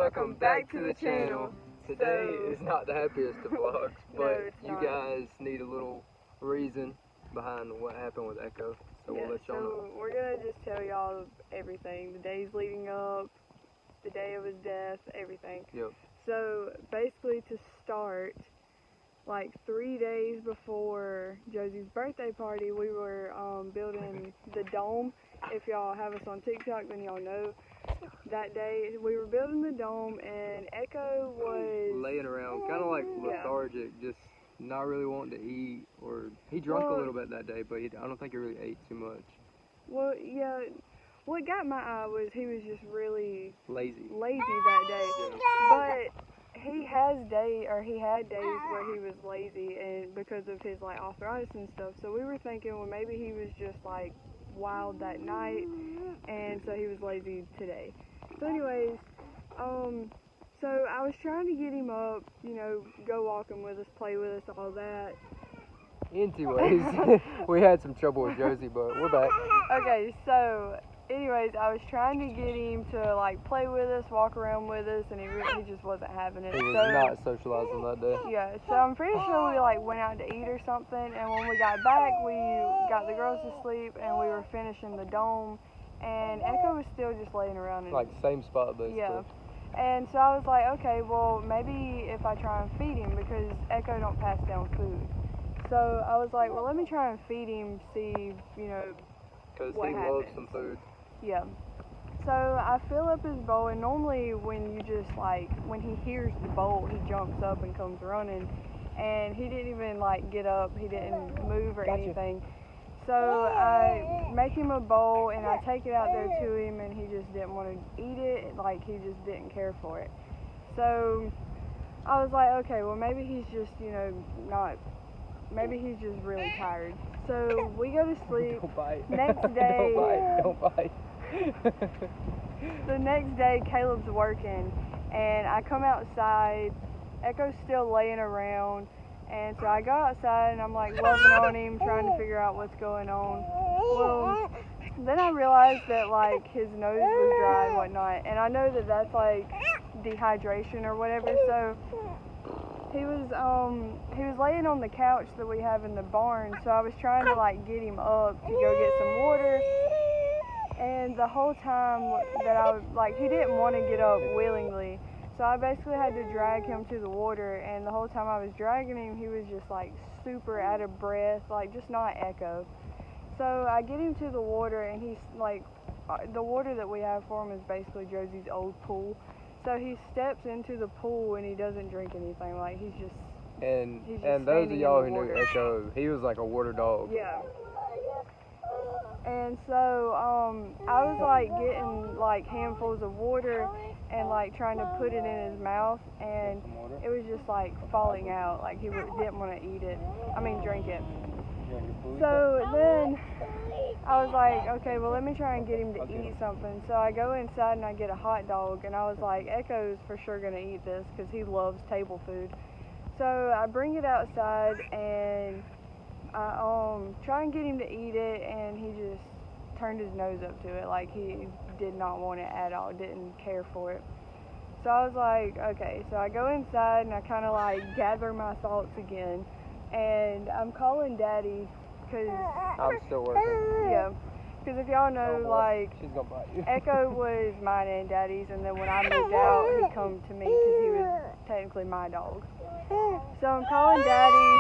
welcome back to the channel. Today is not the happiest of vlogs, but you guys need a little reason behind what happened with Echo, so we'll let y'all know. We're gonna just tell y'all everything, the days leading up, the day of his death, everything. Yep. So basically, to start, like 3 days before Josie's birthday party, we were building the dome. If y'all have us on TikTok, then y'all know. That day, we were building the dome, and Echo was laying around, kind of like lethargic, just not really wanting to eat, or he drank a little bit that day, but I don't think he really ate too much. Well, yeah, what got my eye was he was just really lazy that day. Yeah. But he had days where he was lazy, and because of his like arthritis and stuff. So we were thinking, well, maybe he was just like wild that night, and so he was lazy today. So anyways, so I was trying to get him up, you know, go walking with us, play with us, all that. Anyways, we had some trouble with Josie, but we're back. Okay, so anyways, I was trying to get him to like play with us, walk around with us, and he just wasn't having it. He was not socializing that day. Yeah, so I'm pretty sure we like went out to eat or something, and when we got back, we got the girls to sleep, and we were finishing the dome, and Echo was still just laying around in like same spot basically. Yeah. And so I was like, okay, well maybe if I try and feed him, because Echo don't pass down food. So I was like, well, let me try and feed him, see, you know, because he loves some food. Yeah. So I fill up his bowl, and normally when you just like, when he hears the bowl, he jumps up and comes running, and he didn't even like get up, he didn't move or anything. So I make him a bowl, and I take it out there to him, and he just didn't want to eat it, like he just didn't care for it. So I was like, okay, well maybe he's just, you know, maybe he's just really tired. So we go to sleep. Don't bite. Next day. Don't bite. The next day, Caleb's working, and I come outside. Echo's still laying around, and so I go outside, and I'm like loving on him, trying to figure out what's going on. Well, then I realized that like his nose was dry and whatnot, and I know that that's like dehydration or whatever. So he was laying on the couch that we have in the barn, so I was trying to like get him up to go get some water, and the whole time that I was like, he didn't want to get up willingly, so I basically had to drag him to the water, and the whole time I was dragging him, he was just like super out of breath, like just not Echo. So I get him to the water, and he's like, the water that we have for him is basically Josie's old pool. So he steps into the pool and he doesn't drink anything. Like he's just those of y'all who knew Echo, he was like a water dog. Yeah. And so I was like getting like handfuls of water and like trying to put it in his mouth, and it was just like falling out. Like he didn't want to eat it. I mean drink it. So then I was like, okay, well let me try and get him to eat something. So I go inside and I get a hot dog, and I was like, Echo's for sure gonna eat this because he loves table food. So I bring it outside, and I try and get him to eat it, and he just turned his nose up to it. Like he did not want it at all, didn't care for it. So I was like, okay, so I go inside and I kind of like gather my thoughts again, and I'm calling Daddy because I'm still working. Yeah, because if y'all know, like, she's gonna bite you. Echo was mine and Daddy's, and then when I moved out, he come to me because he was technically my dog. So I'm calling Daddy,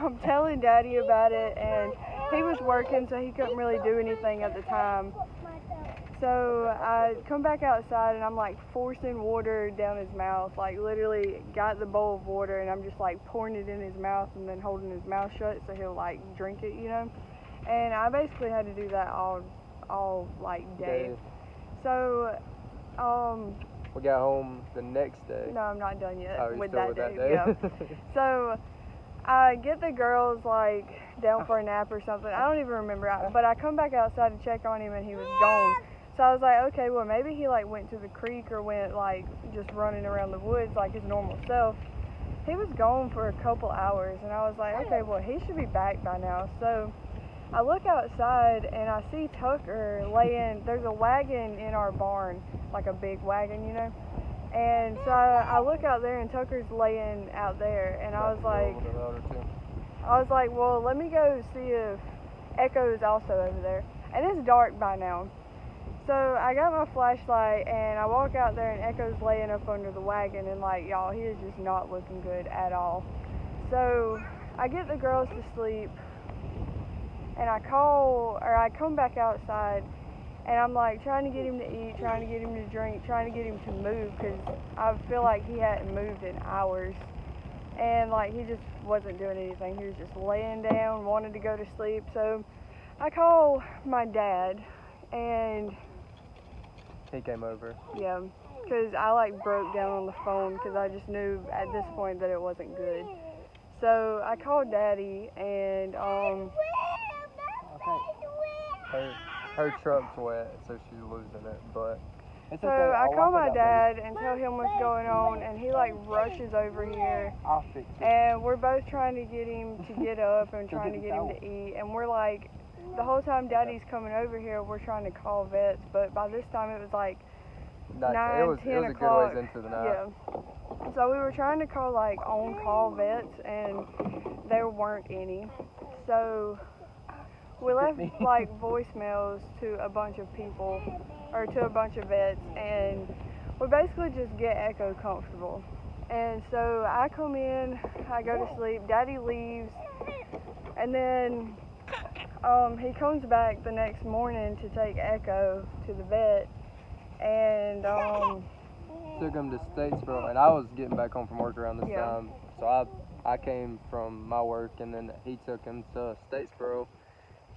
I'm telling Daddy about it, and he was working, so he couldn't really do anything at the time. So I come back outside, and I'm like forcing water down his mouth, like literally got the bowl of water, and I'm just like pouring it in his mouth and then holding his mouth shut so he'll like drink it, you know. And I basically had to do that all like day. So we got home the next day. No, I'm not done yet with that day. Yeah. So I get the girls like down for a nap or something. I don't even remember, but I come back outside to check on him, and he was gone. So I was like, okay, well maybe he like went to the creek or went like just running around the woods like his normal self. He was gone for a couple hours, and I was like, okay, well he should be back by now. So I look outside and I see Tucker laying, there's a wagon in our barn, like a big wagon, you know, And so I look out there and Tucker's laying out there, and I was like, well, let me go see if Echo is also over there. And it's dark by now. So I got my flashlight and I walk out there and Echo's laying up under the wagon, and like, y'all, he is just not looking good at all. So I get the girls to sleep and I come back outside and I'm like trying to get him to eat, trying to get him to drink, trying to get him to move, because I feel like he hadn't moved in hours. And like, he just wasn't doing anything. He was just laying down, wanted to go to sleep. So I call my dad, and he came over. Yeah, because I like broke down on the phone because I just knew at this point that it wasn't good. So I called Daddy, and her truck's wet, so she's losing it, but it's so okay. I call my dad and tell him what's going on, and he like rushes over here. I'll fix it. And we're both trying to get him to get up and trying to get him to eat, and we're like, the whole time Daddy's coming over here, we're trying to call vets, but by this time it was like 9, 10 o'clock. It was a good ways into the night. Yeah. So we were trying to call like on-call vets, and there weren't any. So we left like voicemails to a bunch of people, or to a bunch of vets, and we basically just get Echo comfortable. And so I come in, I go to sleep, Daddy leaves, and then he comes back the next morning to take Echo to the vet, and took him to Statesboro, and I was getting back home from work around this time, so I came from my work, and then he took him to Statesboro,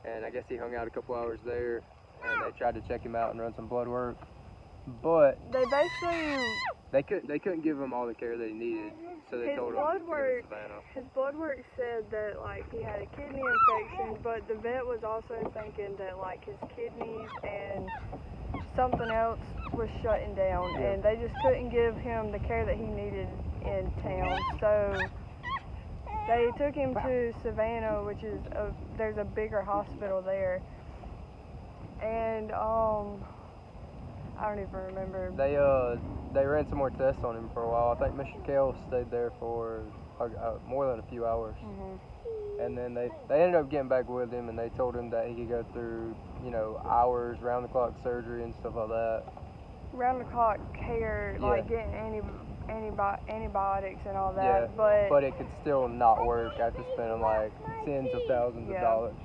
and I guess he hung out a couple hours there, and they tried to check him out and run some blood work, but they basically they couldn't give him all the care that he needed, so they told him to go to Savannah. His blood work said that like he had a kidney infection, but the vet was also thinking that like his kidneys and something else was shutting down, and they just couldn't give him the care that he needed in town. So they took him to Savannah, which is there's a bigger hospital there, and I don't even remember. They ran some more tests on him for a while. I think Mr. Kell stayed there for more than a few hours. And then they ended up getting back with him, and they told him that he could go through, hours, round-the-clock surgery and stuff like that. Round-the-clock care, like getting antibiotics and all that. Yeah, but it could still not work after spending like tens of thousands of dollars.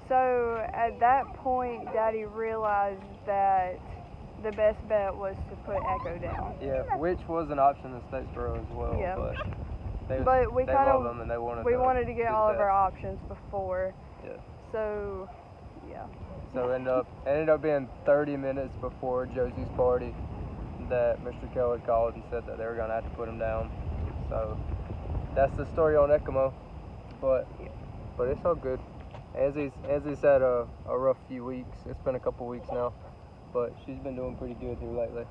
So at that point, Daddy realized that the best bet was to put Echo down. Yeah, which was an option in Statesboro as well. Yeah. But we love them, and they wanted to get all of our options before. Yeah. So, yeah. So it ended up being 30 minutes before Josie's party that Mr. Kell had called and said that they were going to have to put him down. So that's the story on ECMO. But it's all good. Anzie's had a rough few weeks. It's been a couple weeks now, but she's been doing pretty good here lately.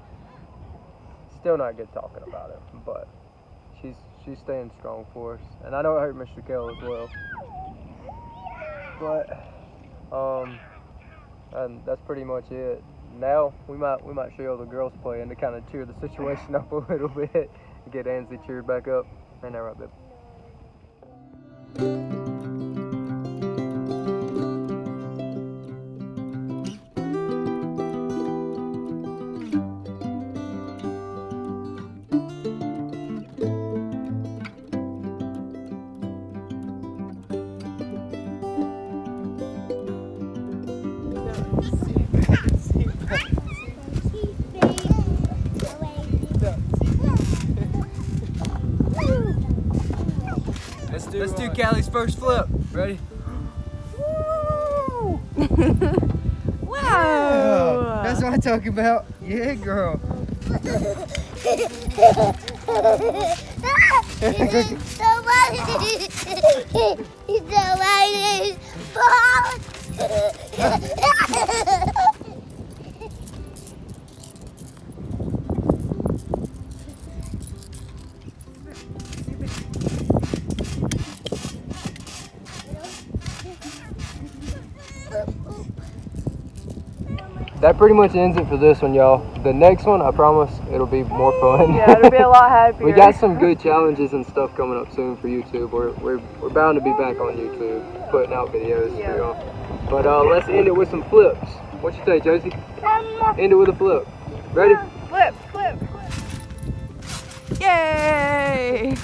Still not good talking about it, but she's staying strong for us. And I know it hurt Mr. Kell as well. But and that's pretty much it. Now we might show you all the girls playing to kind of cheer the situation up a little bit and get Ansley cheered back up. Ain't that right, babe? Let's do Callie's first flip. Ready? Woo! Wow! Yeah, that's what I'm talking about. Yeah, girl. that pretty much ends it for this one, y'all. The next one, I promise, it'll be more fun. Yeah, it'll be a lot happier. We got some good challenges and stuff coming up soon for YouTube. We're bound to be back on YouTube, putting out videos for y'all. But let's end it with some flips. What you say, Josie? End it with a flip. Ready? Flip, flip, flip. Yay!